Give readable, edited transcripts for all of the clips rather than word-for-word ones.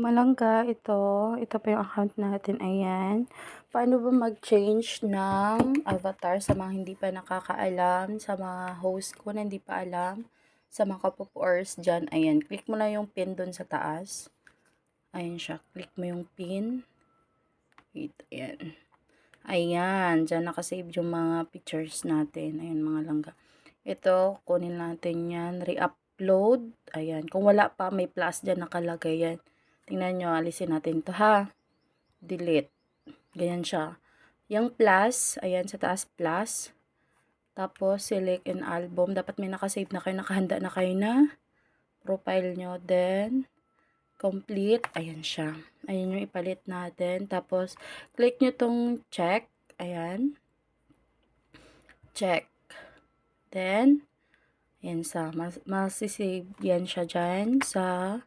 Malangga, ito pa yung account natin, ayan. Paano ba mag-change ng avatar sa mga hindi pa nakakaalam, sa mga host ko na hindi pa alam, sa mga kapupors dyan, ayan. Click mo na yung pin dun sa taas. Ayan siya, click mo yung pin. Wait, ayan. Ayan, dyan nakasave yung mga pictures natin. Ayan, mga langga. Ito, kunin natin yan, re-upload. Ayan, kung wala pa, may plus dyan nakalagay yan. Tingnan nyo, alisin natin to ha. Delete. Ganyan siya. Yung plus, ayan sa taas plus. Tapos, select an album. Dapat may nakasave na kayo, nakahanda na kayo na profile nyo. Then, complete. Ayan siya. Ayan yung ipalit natin. Tapos, click nyo tong check. Ayan. Check. Then, ayan sa, masisave yan siya dyan sa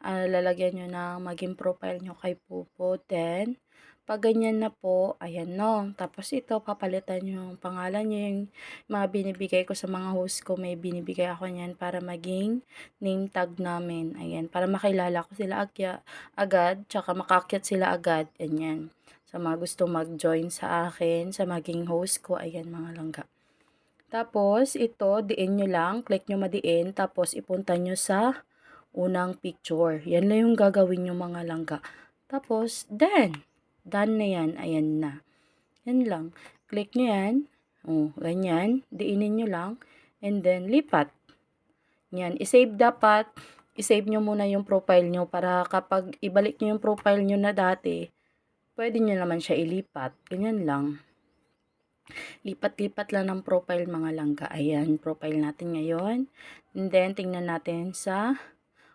lalagyan nyo ng maging profile nyo kay Pupo. Then, pag ganyan na po, ayan no. Tapos ito, papalitan nyo yung pangalan nyo, yung mga binibigay ko sa mga host ko, may binibigay ako niyan para maging name tag namin. Ayan, para makilala ko sila agad, tsaka makakyat sila agad. Ayan, sa mga gusto mag-join sa akin, sa maging host ko, ayan mga langga. Tapos, ito, diin nyo lang, click nyo madiin, tapos ipunta nyo sa unang picture. Yan lang yung gagawin yung mga langga. Tapos, done na yan. Ayan na. Yan lang. Click nyo yan. O, ganyan. Diinin nyo lang. And then, lipat. Yan. I-save dapat. I-save nyo muna yung profile nyo para kapag ibalik nyo yung profile nyo na dati, pwede nyo naman siya ilipat. Ganyan lang. Lipat-lipat lang ng profile mga langga. Ayan, profile natin ngayon. And then, tingnan natin sa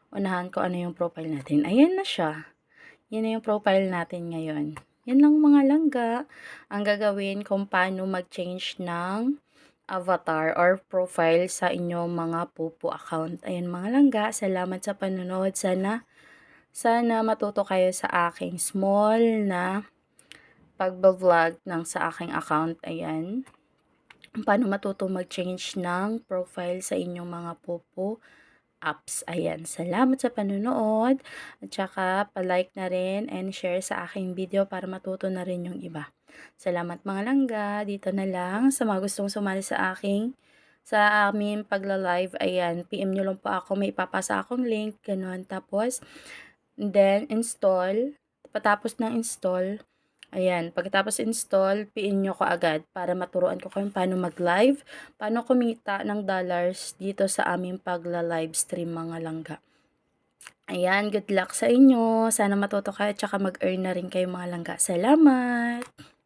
unahan ko ano yung profile natin. Ayan na siya. Yan na yung profile natin ngayon. Yan lang mga langga. Ang gagawin kung paano mag-change ng avatar or profile sa inyong mga Pupo account. Ayan mga langga. Salamat sa panonood. Sana matuto kayo sa aking small na pag-vlog ng sa aking account. Ayan. Paano matuto mag-change ng profile sa inyong mga Pupo apps. Ayan, salamat sa panonood. At saka, pa-like na rin and share sa aking video para matuto na rin yung iba. Salamat mga langga. Dito na lang. Sa mga gustong sumali sa aming pagla-live, ayan, PM nyo lang po ako. May ipapasa akong link, ganun. Tapos, then, install. Patapos ng install, ayan, pagkatapos install, PM nyo ko agad para maturuan ko kung paano mag-live, paano kumita ng dollars dito sa aming pagla-live stream mga langga. Ayan, good luck sa inyo. Sana matuto kayo at saka mag-earn na rin kayo mga langga. Salamat!